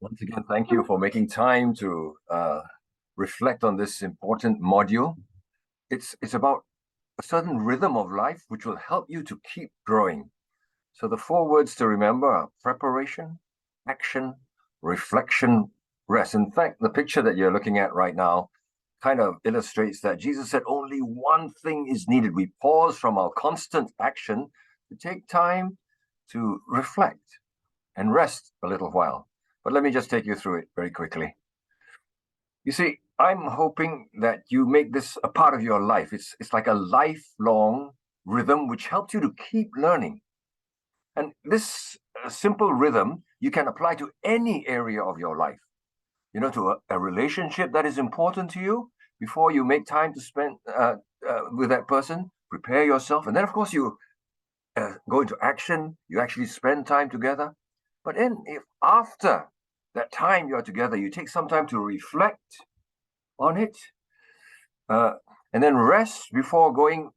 Once again, thank you for making time to reflect on this important module. It's about a certain rhythm of life which will help you to keep growing. So the four words to remember are preparation, action, reflection, rest. In fact, the picture that you're looking at right now kind of illustrates that Jesus said only one thing is needed. We pause from our constant action to take time to reflect and rest a little while. But let me just take you through it very quickly. You see, I'm hoping that you make this a part of your life. It's like a lifelong rhythm which helps you to keep learning. And this simple rhythm you can apply to any area of your life. You know, to a relationship that is important to you. Before you make time to spend with that person, prepare yourself, and then of course you go into action. You actually spend time together. But then, if after that time you're together, you take some time to reflect on it, uh, and then rest before going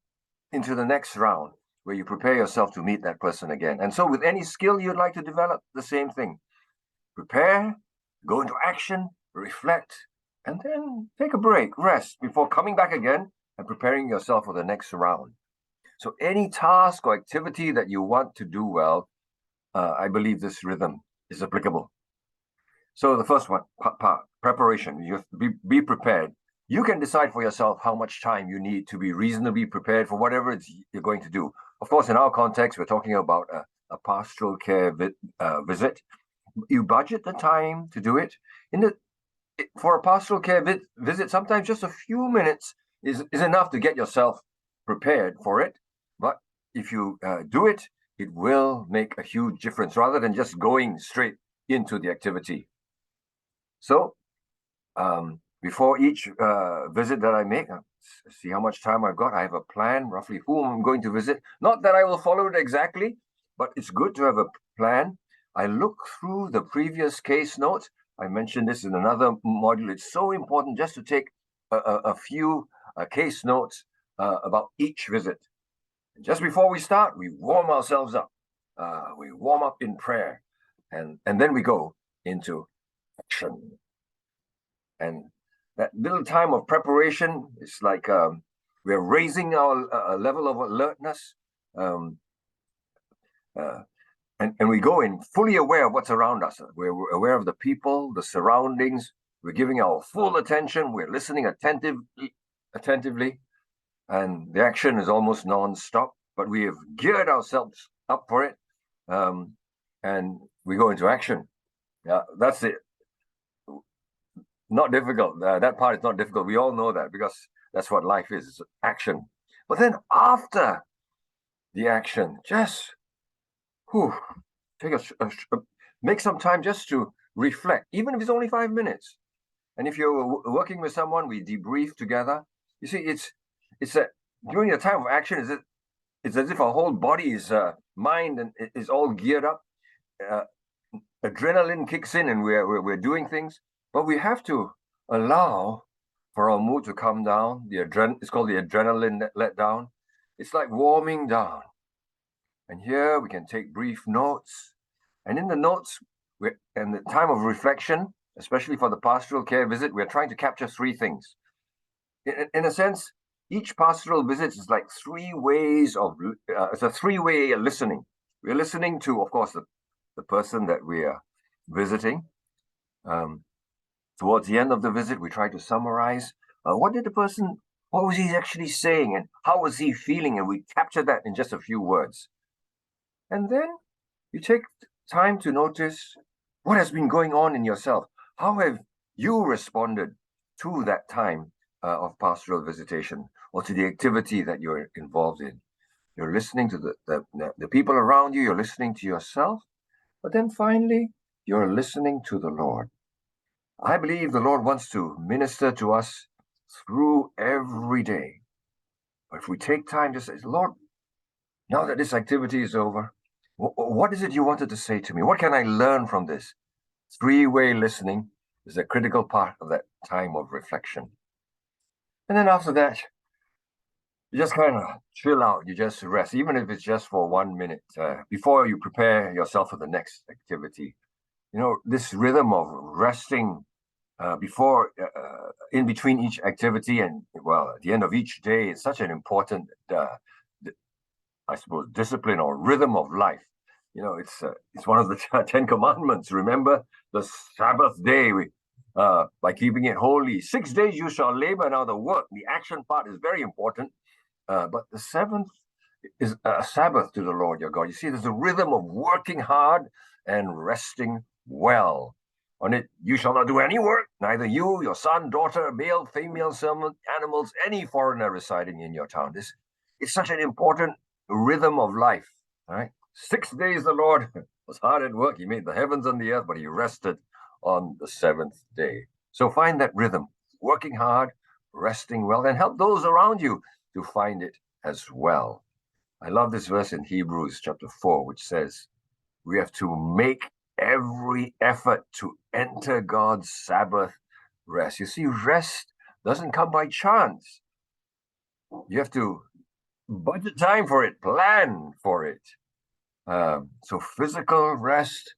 into the next round, where you prepare yourself to meet that person again. And so, with any skill you'd like to develop, the same thing: prepare, go into action, reflect, and then take a break, rest before coming back again and preparing yourself for the next round. So, any task or activity that you want to do well, I believe this rhythm is applicable. So the first one, preparation. You have to be prepared. You can decide for yourself how much time you need to be reasonably prepared for whatever it's you're going to do. Of course, in our context, we're talking about a pastoral care visit. You budget the time to do it. For a pastoral care visit, sometimes just a few minutes is enough to get yourself prepared for it. But if you do it, it will make a huge difference rather than just going straight into the activity. So before each visit that I make, see how much time I've got. I have a plan, roughly whom I'm going to visit. Not that I will follow it exactly, but it's good to have a plan. I look through the previous case notes. I mentioned this in another module. It's so important just to take a few case notes about each visit. And just before we start, we warm ourselves up. We warm up in prayer, and then we go into action. And that little time of preparation is like we're raising our level of alertness, um, and we go in fully aware of what's around us. We're aware of the people, the surroundings. We're giving our full attention. We're listening attentively, and the action is almost non-stop. But we have geared ourselves up for it, and we go into action. Yeah, that's it. Not difficult. That part is not difficult. We all know that because that's what life is, action. But then after the action, just take make some time just to reflect, even if it's only 5 minutes. And if you're working with someone, we debrief together. You see, it's a during the time of action, it's as if our whole body is mind and is all geared up. Uh, Adrenaline kicks in, and we're doing things. But we have to allow for our mood to come down. It's called the adrenaline letdown. It's like warming down. And here we can take brief notes. And in the notes, and the time of reflection, especially for the pastoral care visit, we're trying to capture three things. In a sense, each pastoral visit is like three ways of, it's a three-way listening. We're listening to, of course, the person that we are visiting. Towards the end of the visit, we try to summarize what was he actually saying, and how was he feeling, and we capture that in just a few words. And then you take time to notice what has been going on in yourself. How have you responded to that time of pastoral visitation or to the activity that you're involved in? You're listening to the people around you, you're listening to yourself, but then finally, you're listening to the Lord. I believe the Lord wants to minister to us through every day. But if we take time to say, Lord, now that this activity is over, what is it you wanted to say to me? What can I learn from this? Three-way listening is a critical part of that time of reflection. And then after that, you just kind of chill out. You just rest, even if it's just for 1 minute before you prepare yourself for the next activity. this rhythm of resting before, in between each activity, and well, at the end of each day, is such an important, I suppose, discipline or rhythm of life. It's one of the Ten Commandments. Remember the Sabbath day, by keeping it holy. 6 days you shall labor. Now the work, the action part is very important, but the seventh is a Sabbath to the Lord your God. You see, there's a rhythm of working hard and resting well. On it, you shall not do any work, neither you, your son, daughter, male, female, servant, animals, any foreigner residing in your town. It's such an important rhythm of life. All right. 6 days the Lord was hard at work. He made the heavens and the earth, but he rested on the seventh day. So find that rhythm, working hard, resting well, and help those around you to find it as well. I love this verse in Hebrews chapter 4, which says, we have to make every effort to enter God's Sabbath rest. You see, rest doesn't come by chance. You have to budget time for it, plan for it. So physical rest,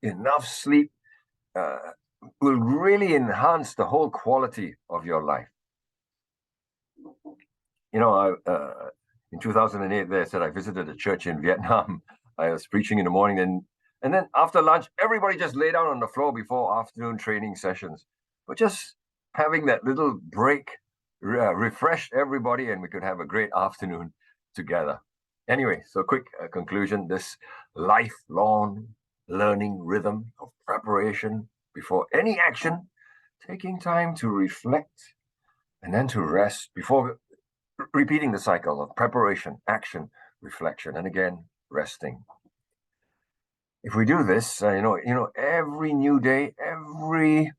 enough sleep, will really enhance the whole quality of your life. In 2008, they said I visited a church in Vietnam. I was preaching in the morning, and then after lunch, everybody just lay down on the floor before afternoon training sessions. But just having that little break refreshed everybody, and we could have a great afternoon together. Anyway, so quick conclusion, this lifelong learning rhythm of preparation before any action, taking time to reflect and then to rest before repeating the cycle of preparation, action, reflection, and again, resting. If we do this, every new day, every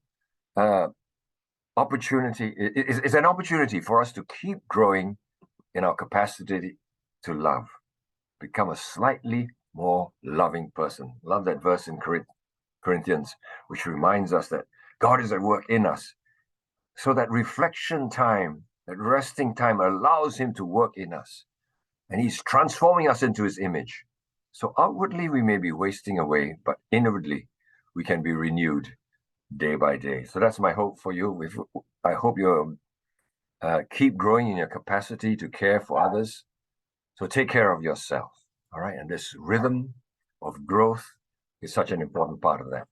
opportunity is an opportunity for us to keep growing in our capacity to love, become a slightly more loving person. Love that verse in Corinthians, which reminds us that God is at work in us. So that reflection time, that resting time allows him to work in us. And he's transforming us into his image. So outwardly we may be wasting away, but inwardly we can be renewed day by day. So that's my hope for you. I hope you keep growing in your capacity to care for others. So take care of yourself. All right. And this rhythm of growth is such an important part of that.